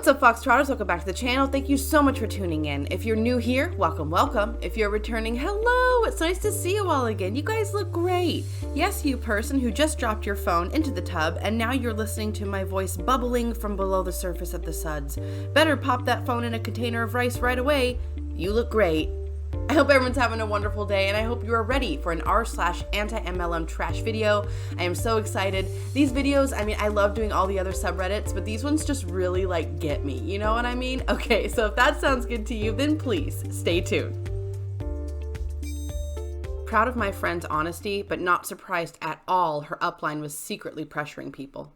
What's up, Foxtrotters? Welcome back to the channel. Thank you so much for tuning in. If you're new here, welcome, welcome. If you're returning, hello. It's nice to see you all again. You guys look great. Yes, you person who just dropped your phone into the tub and now you're listening to my voice bubbling from below the surface of the suds. Better pop that phone in a container of rice right away. You look great. I hope everyone's having a wonderful day, and I hope you are ready for an r/AntiMLM trash video. I am so excited. These videos, I love doing all the other subreddits, but these ones just really get me. You know what I mean? Okay, so if that sounds good to you, then please stay tuned. Proud of my friend's honesty, but not surprised at all her upline was secretly pressuring people.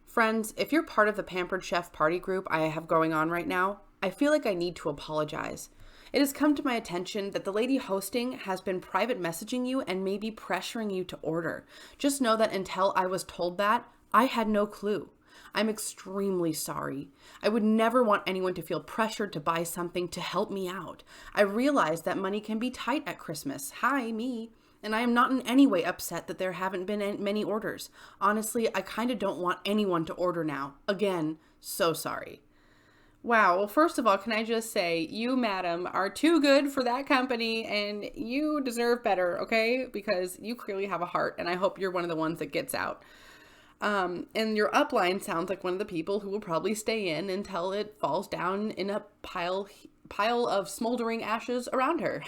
Friends, if you're part of the Pampered Chef party group I have going on right now, I feel like I need to apologize. It has come to my attention that the lady hosting has been private messaging you and maybe pressuring you to order. Just know that until I was told that, I had no clue. I'm extremely sorry. I would never want anyone to feel pressured to buy something to help me out. I realize that money can be tight at Christmas. Hi, me. And I am not in any way upset that there haven't been many orders. Honestly, I kind of don't want anyone to order now. Again, so sorry. Wow, well, first of all, can I just say, you, madam, are too good for that company and you deserve better, okay? Because you clearly have a heart, and I hope you're one of the ones that gets out. And your upline sounds like one of the people who will probably stay in until it falls down in a pile of smoldering ashes around her.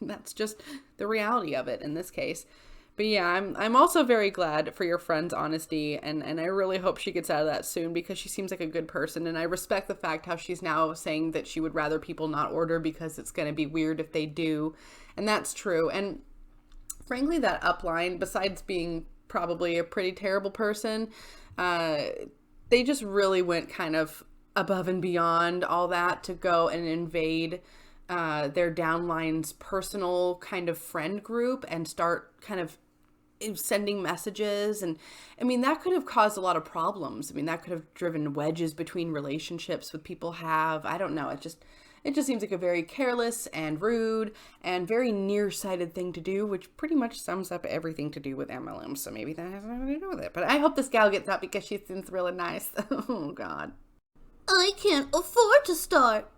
That's just the reality of it in this case. But yeah, I'm also very glad for your friend's honesty, and I really hope she gets out of that soon because she seems like a good person, and I respect the fact how she's now saying that she would rather people not order because it's going to be weird if they do, and that's true. And frankly, that upline, besides being probably a pretty terrible person, they just really went kind of above and beyond all that to go and invade their downline's personal kind of friend group and start kind of sending messages. And that could have caused a lot of problems. That could have driven wedges between relationships with people have. I don't know. It just seems like a very careless and rude and very nearsighted thing to do, which pretty much sums up everything to do with MLM. So maybe that has nothing to do with it. But I hope this gal gets out because she seems really nice. Oh, God. I can't afford to start.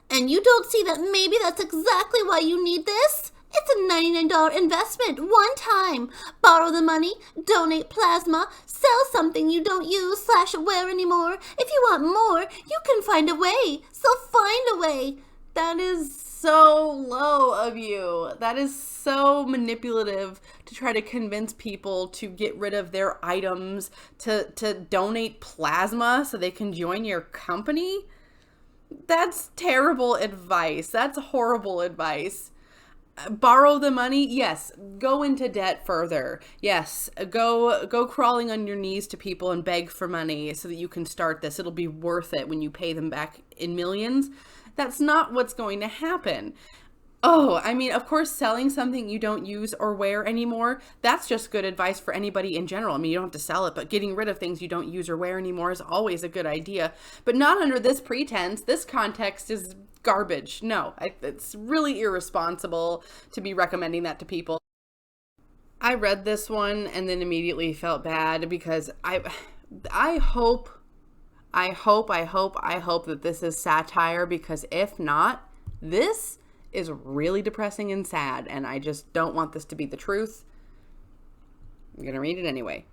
And you don't see that maybe that's exactly why you need this? It's a $99 investment, one time. Borrow the money, donate plasma, sell something you don't use / wear anymore. If you want more, you can find a way. So find a way. That is so low of you. That is so manipulative to try to convince people to get rid of their items, to donate plasma so they can join your company. That's terrible advice. That's horrible advice. Borrow the money? Yes. Go into debt further. Yes. Go crawling on your knees to people and beg for money so that you can start this. It'll be worth it when you pay them back in millions. That's not what's going to happen. Oh, of course, selling something you don't use or wear anymore, that's just good advice for anybody in general. You don't have to sell it, but getting rid of things you don't use or wear anymore is always a good idea. But not under this pretense. This context is garbage. No, it's really irresponsible to be recommending that to people. I read this one and then immediately felt bad because I hope that this is satire, because if not, this is really depressing and sad, and I just don't want this to be the truth. I'm gonna read it anyway.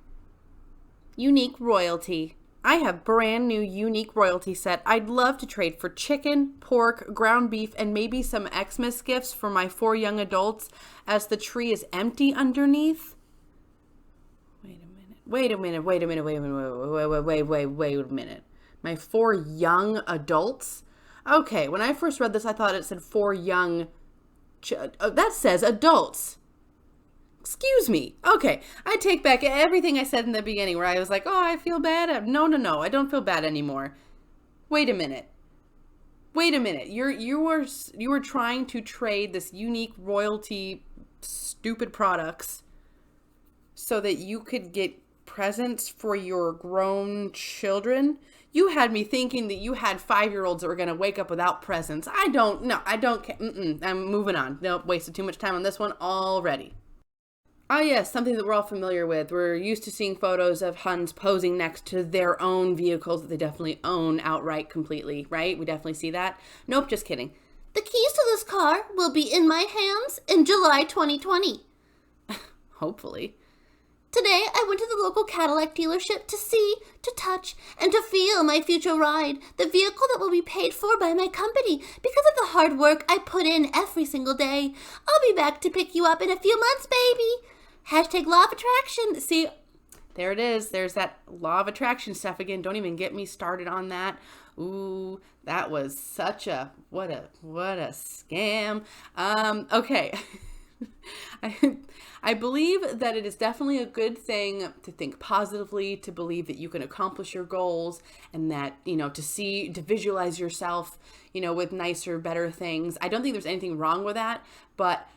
Unique royalty. I have brand new unique royalty set I'd love to trade for chicken, pork, ground beef, and maybe some Xmas gifts for my 4 young adults as the tree is empty underneath. Wait a minute. My 4 young adults? Okay, when I first read this, I thought it said 4 young... that says adults. Excuse me. Okay, I take back everything I said in the beginning where I was like, oh, I feel bad. No, I don't feel bad anymore. Wait a minute. You were trying to trade this unique royalty stupid products so that you could get presents for your grown children? You had me thinking that you had 5-year-olds that were going to wake up without presents. I don't care. I'm moving on. Nope, wasted too much time on this one already. Ah, yes, something that we're all familiar with. We're used to seeing photos of Huns posing next to their own vehicles that they definitely own outright completely, right? We definitely see that. Nope, just kidding. The keys to this car will be in my hands in July 2020. Hopefully. Today, I went to the local Cadillac dealership to see, to touch, and to feel my future ride, the vehicle that will be paid for by my company because of the hard work I put in every single day. I'll be back to pick you up in a few months, baby. Hashtag law of attraction. See, there it is. There's that law of attraction stuff again. Don't even get me started on that. Ooh, that was such a, what a scam. Okay. I believe that it is definitely a good thing to think positively, to believe that you can accomplish your goals, and that, to visualize yourself, with nicer, better things. I don't think there's anything wrong with that, but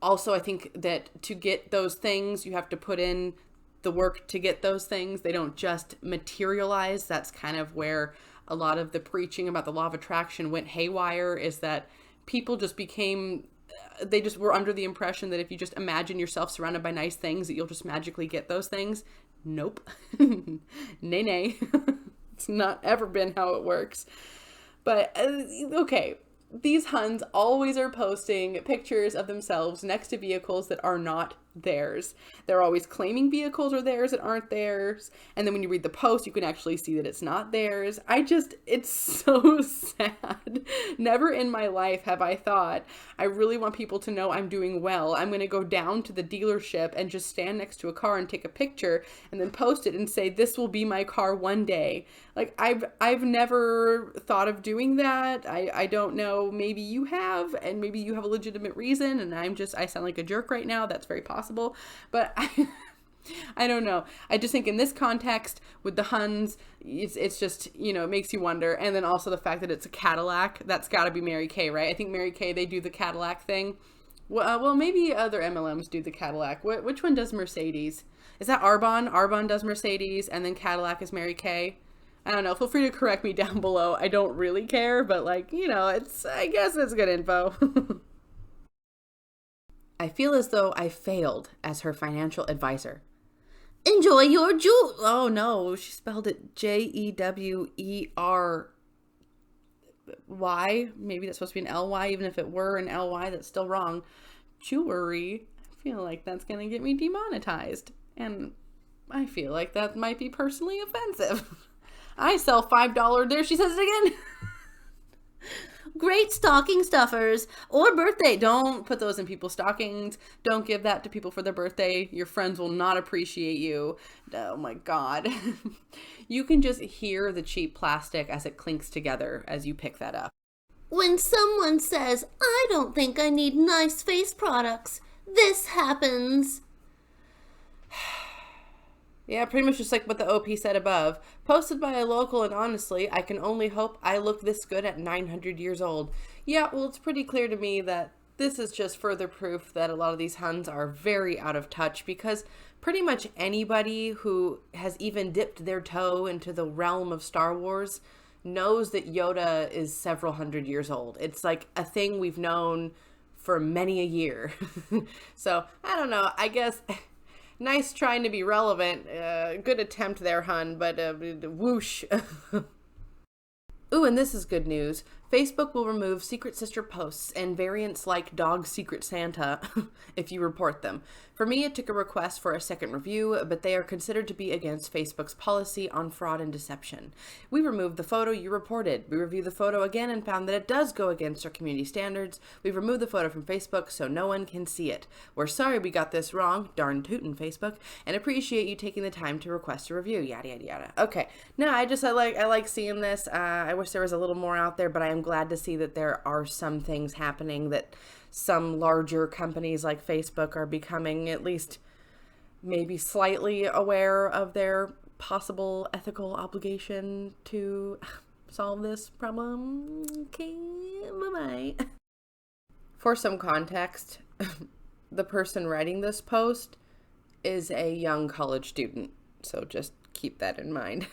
also I think that to get those things, you have to put in the work to get those things. They don't just materialize. That's kind of where a lot of the preaching about the law of attraction went haywire, is that people just they just were under the impression that if you just imagine yourself surrounded by nice things, that you'll just magically get those things. Nope. Nay. It's not ever been how it works. But, okay. These Huns always are posting pictures of themselves next to vehicles that are not theirs. They're always claiming vehicles are theirs that aren't theirs. And then when you read the post, you can actually see that it's not theirs. It's so sad. Never in my life have I thought, I really want people to know I'm doing well. I'm going to go down to the dealership and just stand next to a car and take a picture and then post it and say, this will be my car one day. Like, I've never thought of doing that. I don't know. Maybe you have, and maybe you have a legitimate reason, and I sound like a jerk right now. That's very possible. But I don't know. I just think in this context with the Huns, it's just, it makes you wonder. And then also the fact that it's a Cadillac, that's got to be Mary Kay, right? I think Mary Kay, they do the Cadillac thing. Well, maybe other MLMs do the Cadillac. Which one does Mercedes? Is that Arbonne? Arbonne does Mercedes, and then Cadillac is Mary Kay. I don't know. Feel free to correct me down below. I don't really care, but I guess it's good info. I feel as though I failed as her financial advisor. Enjoy your jewel. Oh no, she spelled it Jewery. Maybe that's supposed to be an Ly, even if it were an Ly, that's still wrong. Jewelry. I feel like that's going to get me demonetized. And I feel like that might be personally offensive. I sell $5. There she says it again. Great stocking stuffers or birthday. Don't put those in people's stockings. Don't give that to people for their birthday. Your friends will not appreciate you. Oh my God. You can just hear the cheap plastic as it clinks together as you pick that up. When someone says, I don't think I need nice face products, this happens. Yeah, pretty much just like what the OP said above. Posted by a local, and honestly, I can only hope I look this good at 900 years old. Yeah, well, it's pretty clear to me that this is just further proof that a lot of these Huns are very out of touch, because pretty much anybody who has even dipped their toe into the realm of Star Wars knows that Yoda is several hundred years old. It's like a thing we've known for many a year. So, I don't know, I guess... Nice trying to be relevant. Good attempt there, Hun, but whoosh. Ooh, and this is good news. Facebook will remove Secret Sister posts and variants like Dog Secret Santa if you report them. For me, it took a request for a second review, but they are considered to be against Facebook's policy on fraud and deception. We removed the photo you reported. We reviewed the photo again and found that it does go against our community standards. We've removed the photo from Facebook so no one can see it. We're sorry we got this wrong, darn tootin' Facebook, and appreciate you taking the time to request a review, yada yada yada. Okay, no, I like seeing this. I wish there was a little more out there, but I am glad to see that there are some things happening, that some larger companies like Facebook are becoming at least maybe slightly aware of their possible ethical obligation to solve this problem. Okay, bye-bye. For some context, the person writing this post is a young college student, so just keep that in mind.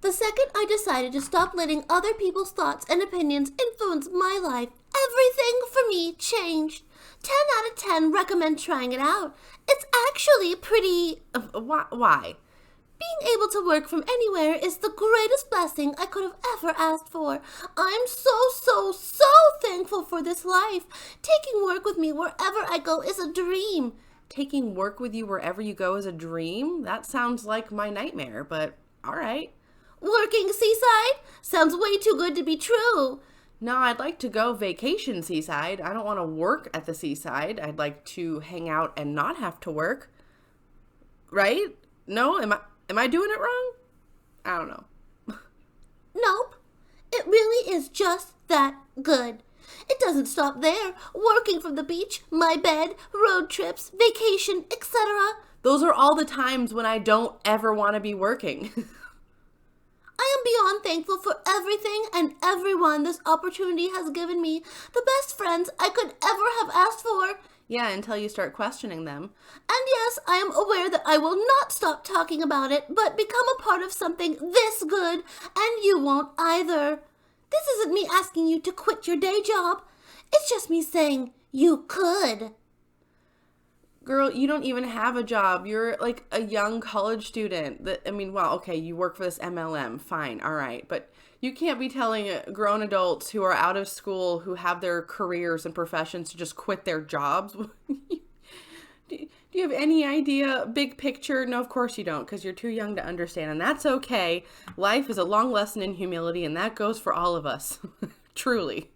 The second I decided to stop letting other people's thoughts and opinions influence my life, everything for me changed. 10 out of 10 recommend trying it out. It's actually pretty... Why? Being able to work from anywhere is the greatest blessing I could have ever asked for. I'm so thankful for this life. Taking work with me wherever I go is a dream. Taking work with you wherever you go is a dream? That sounds like my nightmare, but all right. Working seaside? Sounds way too good to be true. No, I'd like to go vacation seaside. I don't want to work at the seaside. I'd like to hang out and not have to work. Right? No? Am I doing it wrong? I don't know. Nope. It really is just that good. It doesn't stop there. Working from the beach, my bed, road trips, vacation, etc. Those are all the times when I don't ever want to be working. I am beyond thankful for everything and everyone this opportunity has given me. The best friends I could ever have asked for. Yeah, until you start questioning them. And yes, I am aware that I will not stop talking about it, but become a part of something this good, and you won't either. This isn't me asking you to quit your day job. It's just me saying you could. Girl, you don't even have a job. You're like a young college student. Okay, you work for this MLM. Fine, all right. But you can't be telling grown adults who are out of school, who have their careers and professions, to just quit their jobs. Do you have any idea? Big picture? No, of course you don't, because you're too young to understand. And that's okay. Life is a long lesson in humility, and that goes for all of us. Truly.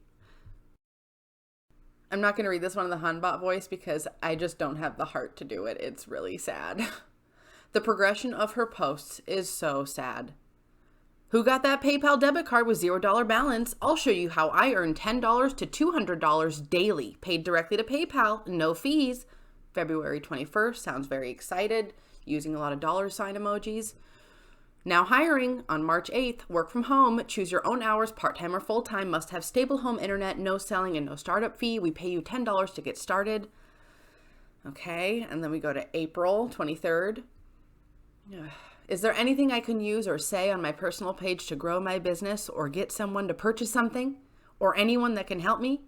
I'm not going to read this one in the Hon Bought Voice because I just don't have the heart to do it. It's really sad. The progression of her posts is so sad. Who got that PayPal debit card with $0 balance? I'll show you how I earn $10 to $200 daily, paid directly to PayPal, no fees. February 21st, sounds very excited, using a lot of dollar sign emojis. Now hiring on March 8th, work from home, choose your own hours, part-time or full-time, must have stable home internet, no selling and no startup fee. We pay you $10 to get started. Okay, and then we go to April 23rd. Is there anything I can use or say on my personal page to grow my business or get someone to purchase something or anyone that can help me?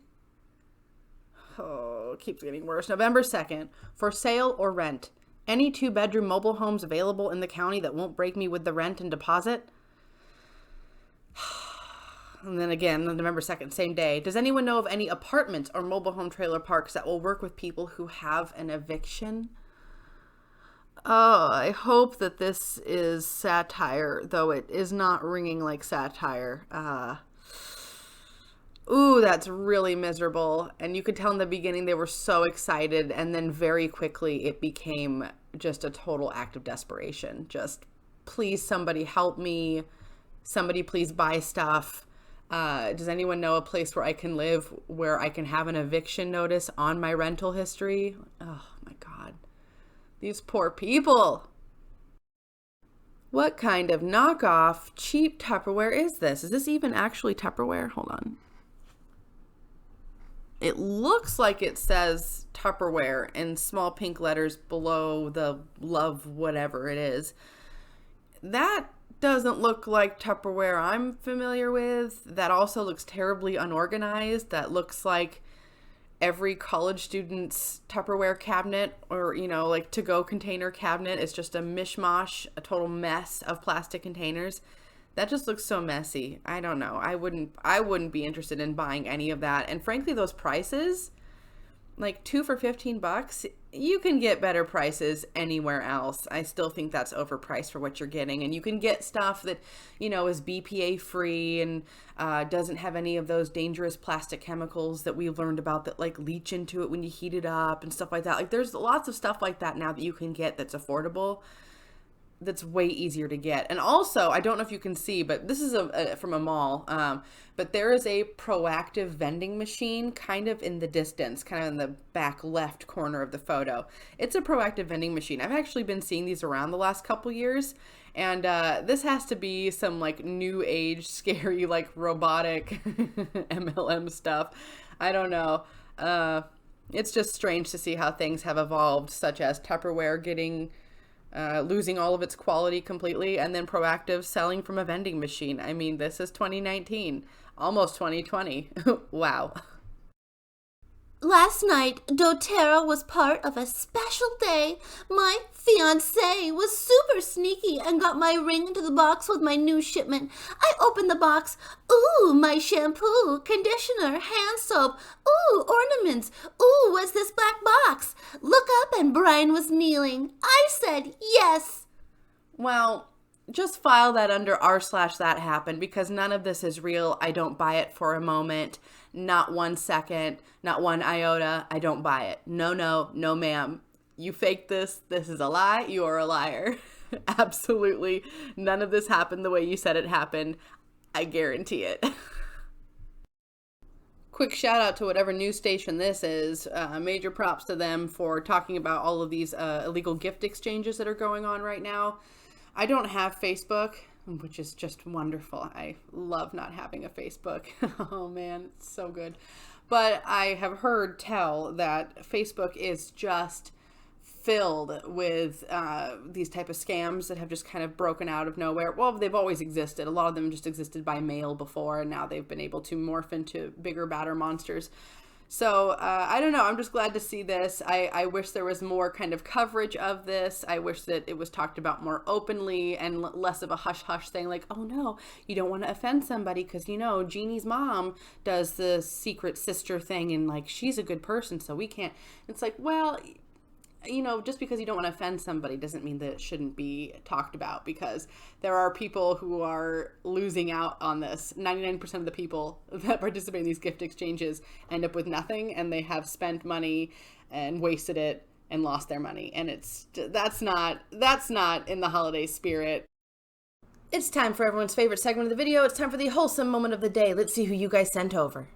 Oh, it keeps getting worse. November 2nd, for sale or rent. Any 2-bedroom mobile homes available in the county that won't break me with the rent and deposit? And then again, on November 2nd, same day. Does anyone know of any apartments or mobile home trailer parks that will work with people who have an eviction? Oh, I hope that this is satire, though it is not ringing like satire. Ooh, that's really miserable. And you could tell in the beginning they were so excited, and then very quickly it became just a total act of desperation. Just, please, somebody help me. Somebody please buy stuff. Does anyone know a place where I can live where I can have an eviction notice on my rental history? Oh my God. These poor people. What kind of knockoff cheap Tupperware is this? Is this even actually Tupperware? Hold on. It looks like it says Tupperware in small pink letters below the love whatever it is. That doesn't look like Tupperware I'm familiar with. That also looks terribly unorganized. That looks like every college student's Tupperware cabinet or, like to-go container cabinet is just a mishmash, a total mess of plastic containers. That just looks so messy. I don't know. I wouldn't be interested in buying any of that. And frankly, those prices, like 2 for $15, you can get better prices anywhere else. I still think that's overpriced for what you're getting. And you can get stuff that, is BPA free and doesn't have any of those dangerous plastic chemicals that we've learned about that like leach into it when you heat it up and stuff like that. Like there's lots of stuff like that now that you can get that's affordable. That's way easier to get. And also, I don't know if you can see, but this is from a mall, but there is a proactive vending machine kind of in the distance, kind of in the back left corner of the photo. It's a proactive vending machine. I've actually been seeing these around the last couple years, and this has to be some like new age, scary, like robotic MLM stuff. I don't know. It's just strange to see how things have evolved, such as Tupperware losing all of its quality completely, and then proactive selling from a vending machine. I mean, this is 2019, almost 2020. Wow. Last night, DoTERRA was part of a special day. My fiancé was super sneaky and got my ring into the box with my new shipment. I opened the box. Ooh, my shampoo, conditioner, hand soap. Ooh, ornaments. Ooh, what's this black box? Look up and Brian was kneeling. I said yes. Well, just file that under r/that happened, because none of this is real. I don't buy it for a moment. Not 1 second, not 1 iota. I don't buy it. No, ma'am. You faked this. This is a lie. You are a liar. Absolutely. None of this happened the way you said it happened. I guarantee it. Quick shout out to whatever news station this is. Major props to them for talking about all of these illegal gift exchanges that are going on right now. I don't have Facebook, which is just wonderful. I love not having a Facebook. Oh man, it's so good. But I have heard tell that Facebook is just filled with these type of scams that have just kind of broken out of nowhere. Well, they've always existed. A lot of them just existed by mail before, and now they've been able to morph into bigger, badder monsters. So I don't know. I'm just glad to see this. I wish there was more kind of coverage of this. I wish that it was talked about more openly and less of a hush-hush thing like, oh no, you don't want to offend somebody because, you know, Jeannie's mom does the secret sister thing and like she's a good person, so we can't. It's like, well, you know, just because you don't want to offend somebody doesn't mean that it shouldn't be talked about, because there are people who are losing out on this. 99% of the people that participate in these gift exchanges end up with nothing, and they have spent money and wasted it and lost their money. And that's not in the holiday spirit. It's time for everyone's favorite segment of the video. It's time for the wholesome moment of the day. Let's see who you guys sent over.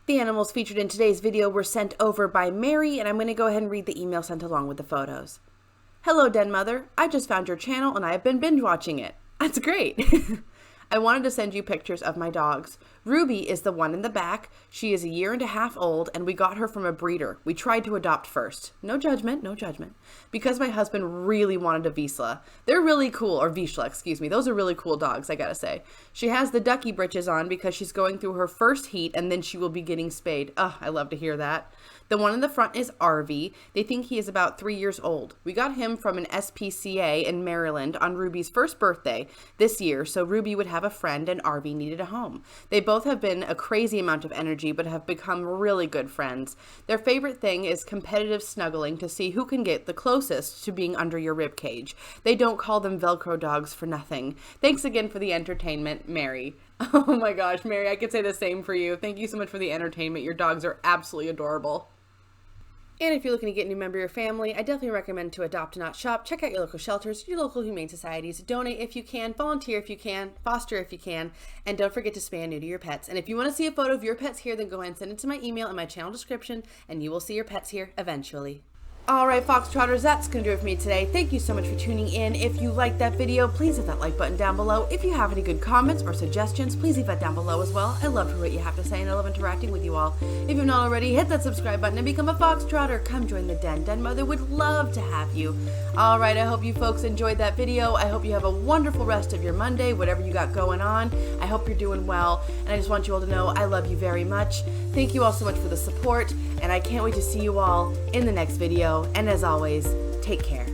The animals featured in today's video were sent over by Mary, and I'm going to go ahead and read the email sent along with the photos. Hello, Den Mother. I just found your channel and I have been binge watching it. That's great. I wanted to send you pictures of my dogs. Ruby is the one in the back. She is 1.5 years old, and we got her from a breeder. We tried to adopt first. No judgment, no judgment. Because my husband really wanted a Vizsla. They're really cool, or Vizsla, excuse me. Those are really cool dogs, I gotta say. She has the ducky britches on because she's going through her first heat, and then she will be getting spayed. Oh, I love to hear that. The one in the front is RV. They think he is about 3 years old. We got him from an SPCA in Maryland on Ruby's first birthday this year, so Ruby would have a friend and RV needed a home. They both have been a crazy amount of energy, but have become really good friends. Their favorite thing is competitive snuggling to see who can get the closest to being under your rib cage. They don't call them Velcro dogs for nothing. Thanks again for the entertainment, Mary. Oh my gosh, Mary, I could say the same for you. Thank you so much for the entertainment. Your dogs are absolutely adorable. And if you're looking to get a new member of your family, I definitely recommend to adopt and not shop. Check out your local shelters, your local humane societies. Donate if you can, volunteer if you can, foster if you can, and don't forget to spay and neuter your pets. And if you want to see a photo of your pets here, then go ahead and send it to my email in my channel description, and you will see your pets here eventually. Alright, Foxtrotters, that's going to do it for me today. Thank you so much for tuning in. If you liked that video, please hit that like button down below. If you have any good comments or suggestions, please leave that down below as well. I love to hear what you have to say, and I love interacting with you all. If you've not already, hit that subscribe button and become a Foxtrotter. Come join the den. Den Mother would love to have you. Alright, I hope you folks enjoyed that video. I hope you have a wonderful rest of your Monday, whatever you got going on. I hope you're doing well, and I just want you all to know I love you very much. Thank you all so much for the support, and I can't wait to see you all in the next video. And as always, take care.